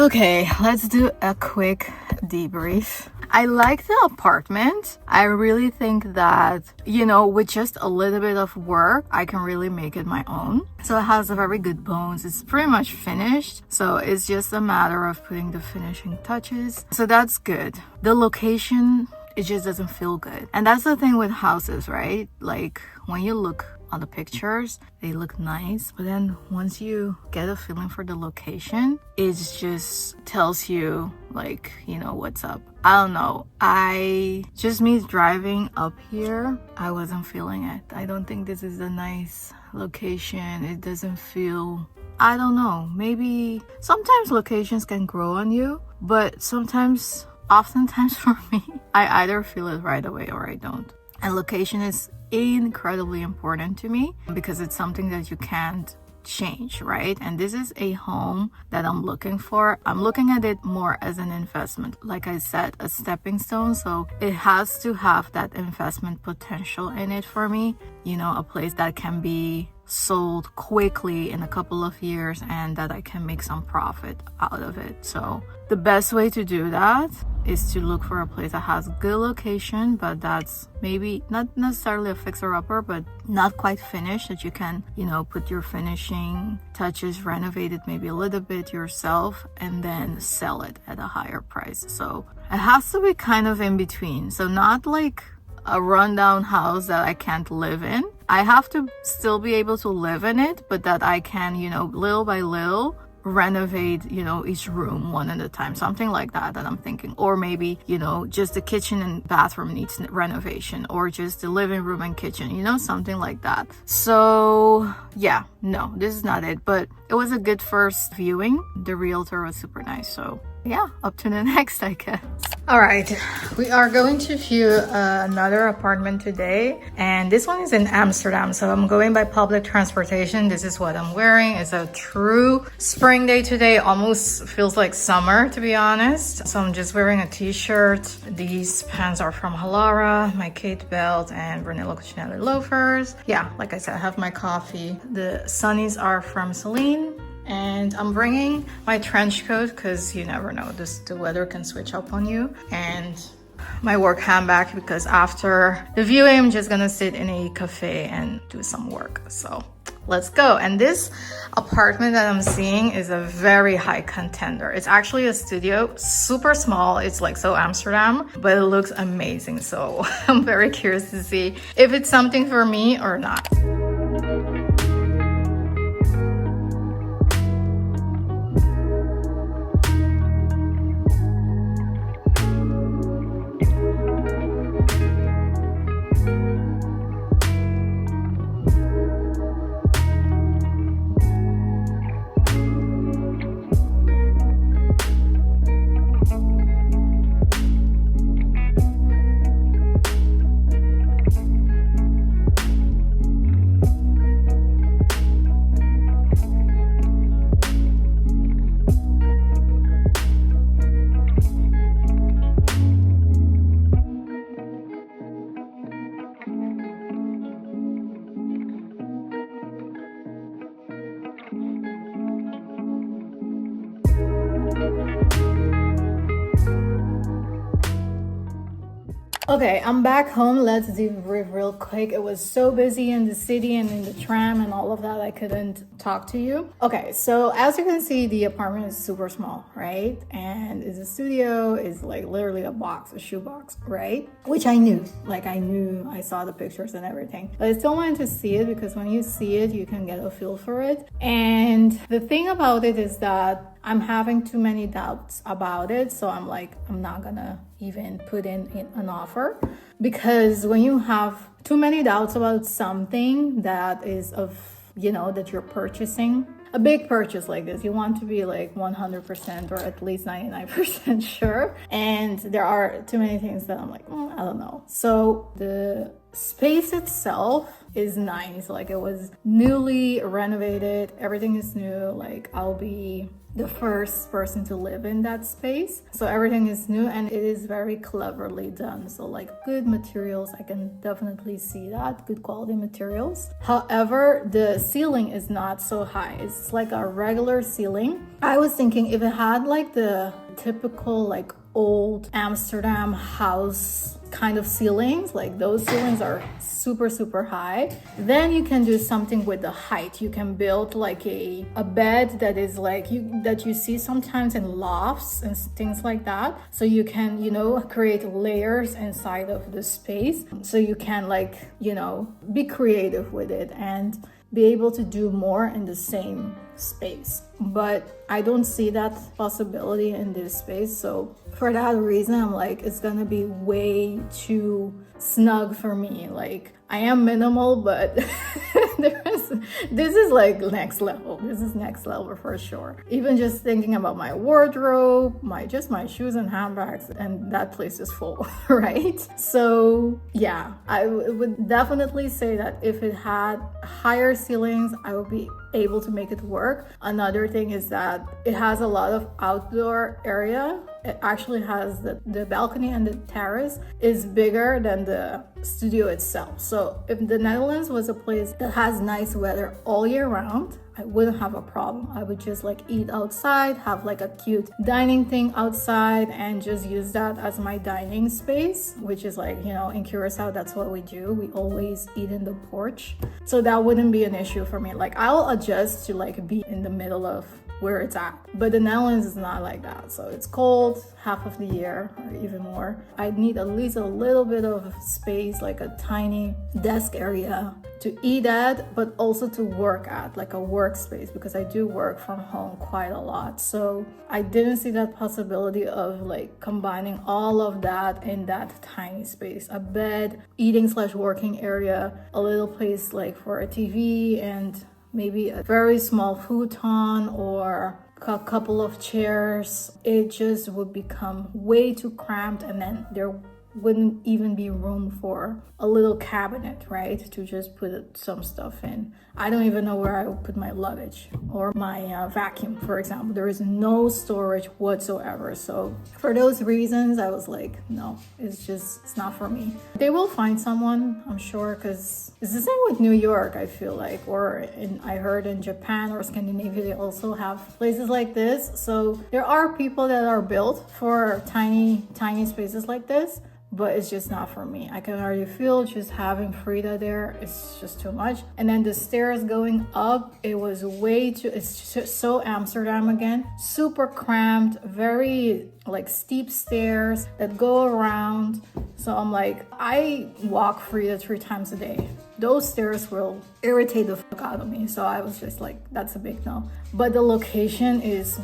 Okay, let's do a quick debrief. I like the apartment. I really think that, with just a little bit of work, I can really make it my own. So it has a very good bones. It's pretty much finished. So it's just a matter of putting the finishing touches. So that's good. The location, it just doesn't feel good. And that's the thing with houses, right? Like when you look on the pictures, they look nice, but then once you get a feeling for the location, it just tells you what's up. I don't know. Me driving up here, I wasn't feeling it. I don't think this is a nice location. It doesn't feel, I don't know, maybe sometimes locations can grow on you, but oftentimes for me, I either feel it right away or I don't. And location is incredibly important to me because it's something that you can't change, right? And this is a home that I'm looking for. I'm looking at it more as an investment, like I said, a stepping stone. So it has to have that investment potential in it for me, a place that can be sold quickly in a couple of years and that I can make some profit out of it. So the best way to do that is to look for a place that has good location, but that's maybe not necessarily a fixer-upper, but not quite finished, that you can, put your finishing touches, renovate it maybe a little bit yourself, and then sell it at a higher price. So it has to be kind of in between. So not like a rundown house that I can't live in. I have to still be able to live in it, but that I can, little by little renovate, each room one at a time, something like that I'm thinking. Or maybe, just the kitchen and bathroom needs renovation, or just the living room and kitchen, something like that. So yeah, no, this is not it, but it was a good first viewing. The realtor was super nice. So yeah, up to the next, I guess. All right, we are going to view another apartment today, and this one is in Amsterdam. So I'm going by public transportation. This is what I'm wearing. It's a true spring day today. Almost feels like summer, to be honest. So I'm just wearing a t-shirt. These pants are from Halara, my Kate belt, and Brunello Cucinelli loafers. Yeah, like I said, I have my coffee. The sunnies are from Celine. And I'm bringing my trench coat because you never know, the weather can switch up on you, and my work handbag because after the viewing I'm just gonna sit in a cafe and do some work. So let's go. And this apartment that I'm seeing is a very high contender. It's actually a studio, super small. It's like so Amsterdam, but it looks amazing. So I'm very curious to see if it's something for me or not. Okay, I'm back home. Let's debrief real quick. It was so busy in the city and in the tram and all of that, I couldn't talk to you. Okay, so as you can see, the apartment is super small, right? And it's a studio, it's like literally a shoebox, right? Which I knew, I saw the pictures and everything. But I still wanted to see it because when you see it, you can get a feel for it. And the thing about it is that I'm having too many doubts about it. So I'm not gonna even put in an offer, because when you have too many doubts about something that is that you're purchasing, a big purchase like this, you want to be like 100% or at least 99% sure. And there are too many things that I'm like, I don't know. So the space itself is nice. Like it was newly renovated, everything is new. Like I'll be the first person to live in that space, so everything is new and it is very cleverly done. So like good materials, I can definitely see that, good quality materials. However, the ceiling is not so high, it's like a regular ceiling. I was thinking if it had like the typical like old Amsterdam house kind of ceilings, like those ceilings are super high, then you can do something with the height. You can build like a bed that is like that you see sometimes in lofts and things like that, so you can, you know, create layers inside of the space, so you can like, you know, be creative with it and be able to do more in the same space. But I don't see that possibility in this space, so for that reason I'm like, it's gonna be way too snug for me. Like I am minimal, but this is like next level. This is next level for sure. Even just thinking about my wardrobe, my shoes and handbags, and that place is full, right? So yeah, I would definitely say that if it had higher ceilings, I would be able to make it work. Another thing is that it has a lot of outdoor area. It actually has the balcony, and the terrace is bigger than the studio itself. So if the Netherlands was a place that has nice weather all year round, I wouldn't have a problem. I would just like eat outside, have like a cute dining thing outside, and just use that as my dining space, which is like, you know, in Curacao, that's what we do. We always eat in the porch. So that wouldn't be an issue for me. Like I'll adjust to like be in the middle of where it's at. But the Netherlands is not like that. So it's cold half of the year or even more. I need at least a little bit of space, like a tiny desk area to eat at, but also to work at, like a workspace, because I do work from home quite a lot. So I didn't see that possibility of like combining all of that in that tiny space. A bed, eating/working area, a little place like for a TV, and maybe a very small futon or a couple of chairs. It just would become way too cramped, and then there wouldn't even be room for a little cabinet, right, to just put some stuff in. I don't even know where I would put my luggage or my vacuum, for example. There is no storage whatsoever. So for those reasons, I was like, no, it's not for me. They will find someone, I'm sure, because it's the same with New York, I feel like, I heard in Japan or Scandinavia, they also have places like this. So there are people that are built for tiny spaces like this, but it's just not for me. I can already feel just having Frida there, it's just too much. And then the stairs going up, it was way too, it's just so Amsterdam again, super cramped, very like steep stairs that go around. So I'm like, I walk Frida 3 times a day. Those stairs will irritate the fuck out of me. So I was just like, that's a big no. But the location is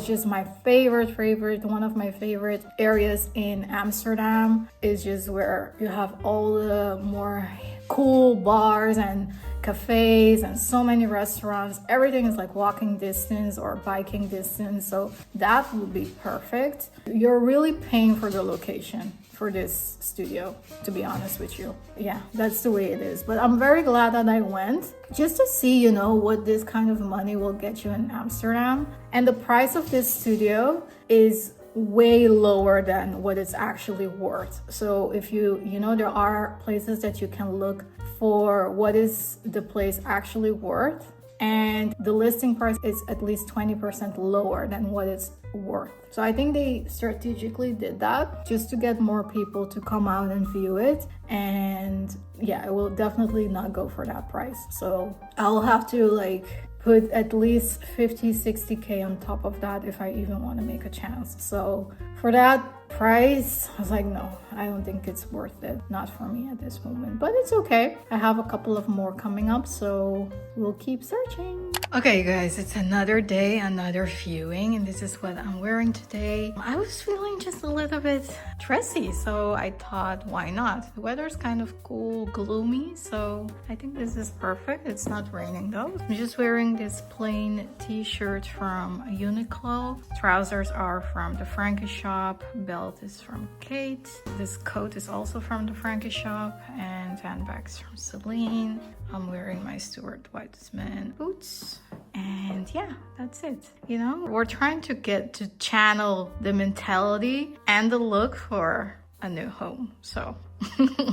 just my favorite, one of my favorite areas in Amsterdam. Is just where you have all the more cool bars and cafes and so many restaurants. Everything is like walking distance or biking distance, so that would be perfect. You're really paying for the location for this studio, to be honest with you. Yeah, that's the way it is. But I'm very glad that I went just to see, you know, what this kind of money will get you in Amsterdam. And the price of this studio is way lower than what it's actually worth. So if you know, there are places that you can look for what is the place actually worth, and the listing price is at least 20% lower than what it's worth. So I think they strategically did that just to get more people to come out and view it. And yeah, it will definitely not go for that price. So I'll have to like put at least 50-60k on top of that if I even want to make a chance. So for that price, I was like, no, I don't think it's worth it. Not for me at this moment, but it's okay. I have a couple of more coming up, so we'll keep searching. Okay, you guys, it's another day, another viewing, and this is what I'm wearing today. I was feeling just a little bit dressy, so I thought, why not? The weather's kind of cool, gloomy, so I think this is perfect. It's not raining though. I'm just wearing this plain t-shirt from Uniqlo. Trousers are from the Frankie Shop, Bell belt is from Kate. This coat is also from the Frankie shop, and handbags from Celine. I'm wearing my Stuart Weitzman boots, and yeah, that's it. You know, we're trying to get to channel the mentality and the look for a new home. So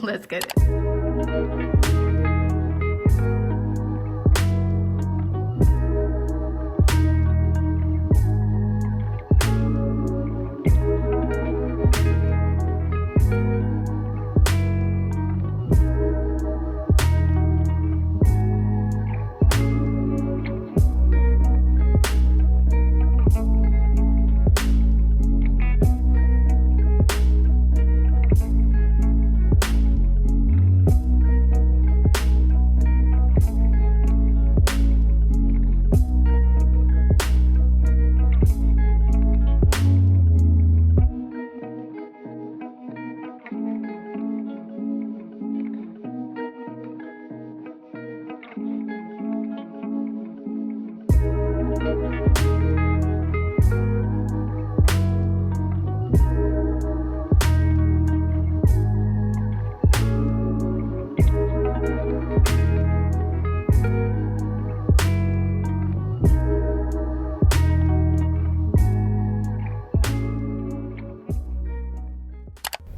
let's get it.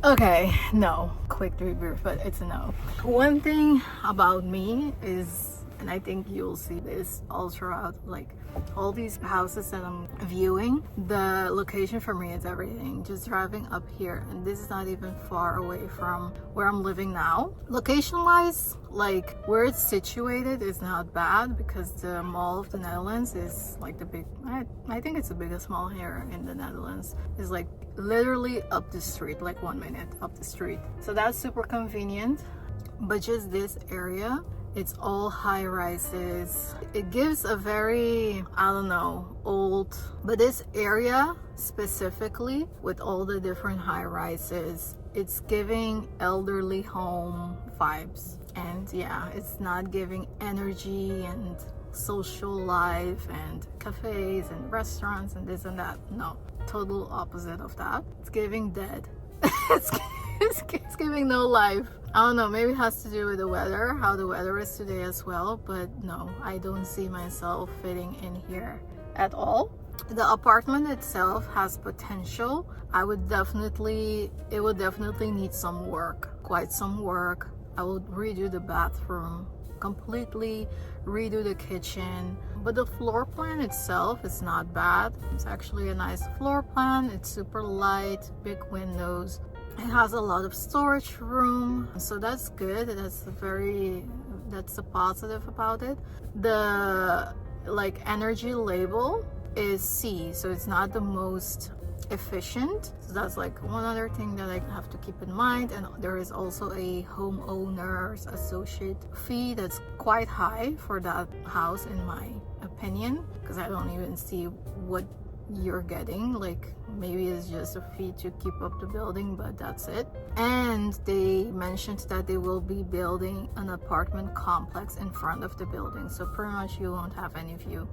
Okay, no, quick debrief, but it's a no. One thing about me is, and I think you'll see this all throughout, like all these houses that I'm viewing, the location for me is everything. Just driving up here, and this is not even far away from where I'm living now. Location wise, like where it's situated is not bad, because the Mall of the Netherlands is like the big, I think it's the biggest mall here in the Netherlands, is like literally up the street, like 1 minute up the street. So that's super convenient. But just this area, it's all high rises. It gives a very, I don't know, old, but this area specifically with all the different high rises, it's giving elderly home vibes. And yeah, it's not giving energy and social life and cafes and restaurants and this and that. No, total opposite of that. It's giving dead. it's giving no life. I don't know, maybe it has to do with the weather, how the weather is today as well, but no, I don't see myself fitting in here at all. The apartment itself has potential. It would definitely need some work, quite some work. I would redo the bathroom completely, redo the kitchen, but the floor plan itself is not bad. It's actually a nice floor plan. It's super light, big windows. It has a lot of storage room, so that's good. That's the positive about it. The like energy label is C, so it's not the most efficient. So that's like one other thing that I have to keep in mind. And there is also a homeowners associate fee that's quite high for that house in my opinion, because I don't even see what you're getting. Like maybe it's just a fee to keep up the building, but that's it. And they mentioned that they will be building an apartment complex in front of the building, so pretty much you won't have any view.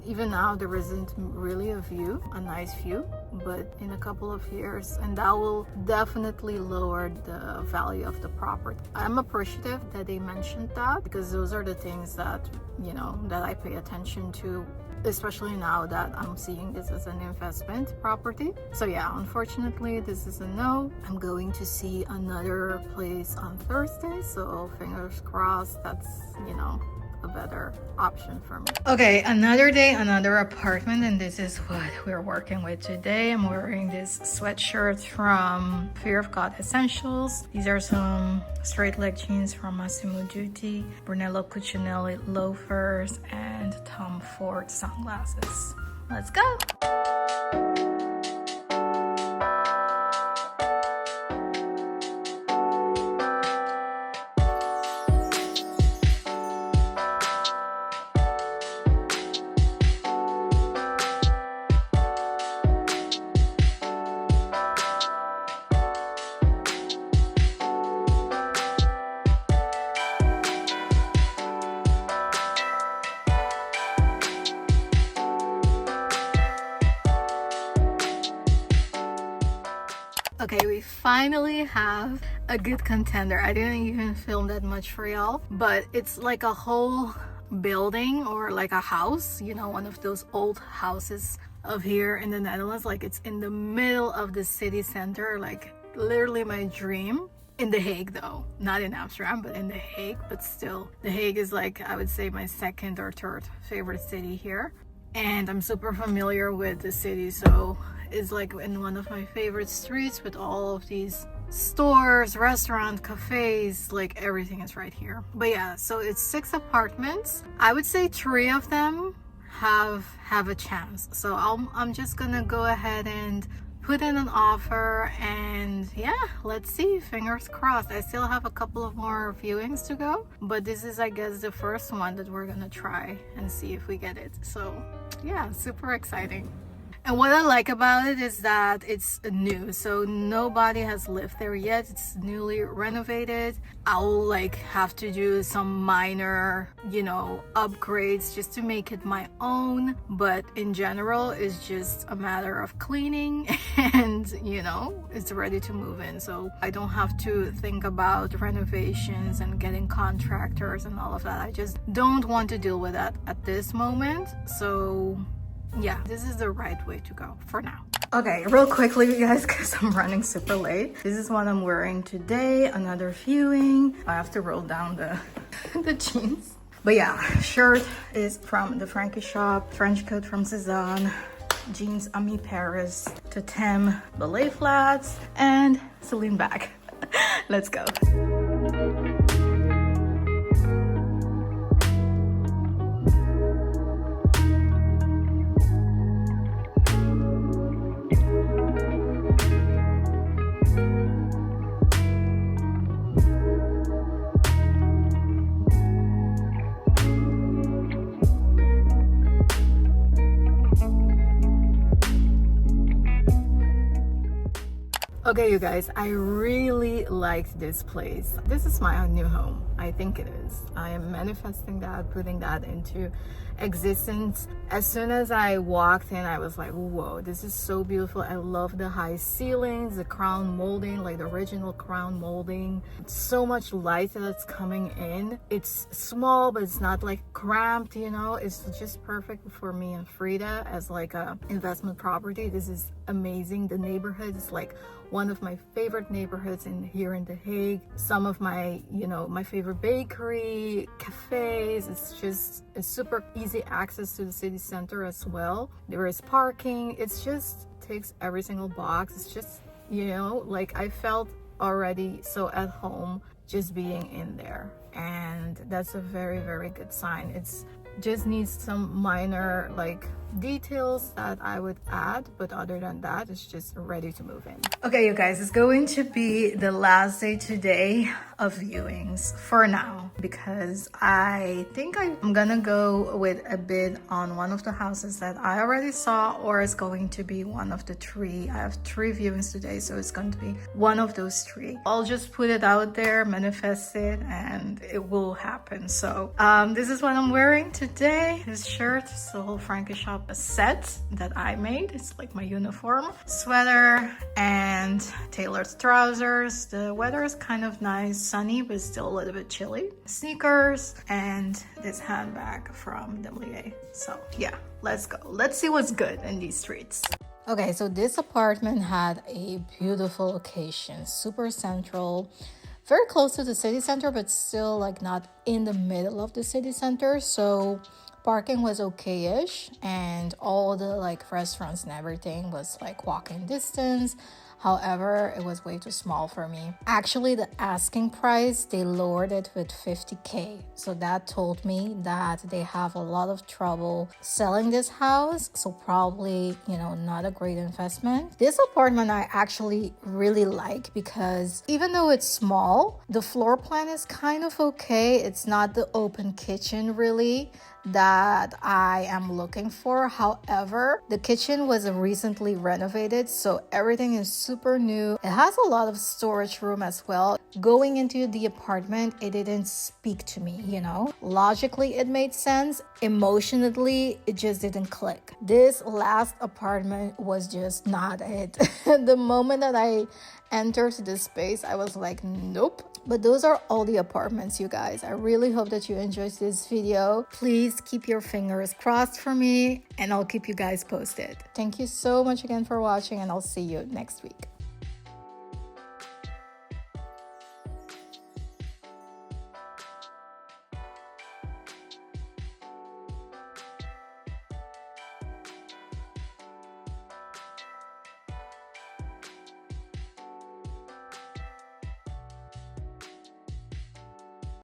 Even now there isn't really a view, a nice view, but in a couple of years, and that will definitely lower the value of the property. I'm appreciative that they mentioned that, because those are the things that, you know, that I pay attention to, especially now that I'm seeing this as an investment property. So yeah, unfortunately this is a no. I'm going to see another place on Thursday, so fingers crossed that's, you know, a better option for me. Okay, another day, another apartment, and this is what we're working with today. I'm wearing this sweatshirt from Fear of God Essentials. These are some straight leg jeans from Massimo Dutti, Brunello Cucinelli loafers, and Tom Ford sunglasses. Let's go! Okay, we finally have a good contender. I didn't even film that much for y'all, but it's like a whole building or like a house, you know, one of those old houses of here in the Netherlands. Like it's in the middle of the city center, like literally my dream. In The Hague though, not in Amsterdam, but in The Hague. But still, The Hague is like, I would say, my second or third favorite city here. And I'm super familiar with the city, so it's like in one of my favorite streets with all of these stores, restaurants, cafes, like everything is right here. But yeah, so it's 6 apartments. I would say 3 of them have a chance. So I'm just gonna go ahead and put in an offer, and yeah, let's see, fingers crossed. I still have a couple of more viewings to go, but this is, I guess, the first one that we're gonna try and see if we get it. So yeah, super exciting. And what I like about it is that it's new, so nobody has lived there yet. It's newly renovated. I'll like have to do some minor, you know, upgrades just to make it my own, but in general it's just a matter of cleaning and, you know, it's ready to move in. So I don't have to think about renovations and getting contractors and all of that. I just don't want to deal with that at this moment. So yeah, this is the right way to go for now. Okay, real quickly, you guys, because I'm running super late. This is what I'm wearing today. Another viewing. I have to roll down the the jeans. But yeah, shirt is from the Frankie shop, French coat from Cezanne, jeans Ami Paris, Totem ballet flats, and Celine bag. Let's go. Okay, you guys, I really liked this place. This is my new home. I think it is. I am manifesting that, putting that into existence. As soon as I walked in, I was like, whoa, this is so beautiful. I love the high ceilings, the crown molding, like the original crown molding. So much light that's coming in. It's small, but it's not like cramped, you know. It's just perfect for me and Frida as like a investment property. This is amazing. The neighborhood is like one of my favorite neighborhoods here in The Hague. Some of my, you know, my favorite bakery, cafes. It's super easy access to the city center as well. There is parking. It's just takes every single box. It's just, you know, like I felt already so at home just being in there. And that's a very, very good sign. It's just needs some minor like details that I would add, but other than that, it's just ready to move in. Okay, you guys, it's going to be the last day today of viewings for now, because I think I'm gonna go with a bid on one of the houses that I already saw, or it's going to be one of the 3. I have 3 viewings today, so it's going to be one of those 3. I'll just put it out there, manifest it, and it will happen. So this is what I'm wearing today. This shirt is the whole Frankie shop a set that I made. It's like my uniform, sweater and tailored trousers. The weather is kind of nice, sunny, but still a little bit chilly. Sneakers and this handbag from Demlier. So yeah, let's go. Let's see what's good in these streets. Okay, so this apartment had a beautiful location, super central, very close to the city center, but still like not in the middle of the city center. So parking was okay-ish, and all the like restaurants and everything was like walking distance. However, it was way too small for me. Actually, the asking price, they lowered it with 50K. So that told me that they have a lot of trouble selling this house. So probably, you know, not a great investment. This apartment I actually really like, because even though it's small, the floor plan is kind of okay. It's not the open kitchen really that I am looking for. However, the kitchen was recently renovated, so everything is super new. It has a lot of storage room as well. Going into the apartment, it didn't speak to me, you know? Logically, it made sense. Emotionally, it just didn't click. This last apartment was just not it. The moment that I entered this space, I was like, nope. But those are all the apartments, you guys. I really hope that you enjoyed this video. Please keep your fingers crossed for me, and I'll keep you guys posted. Thank you so much again for watching, and I'll see you next week.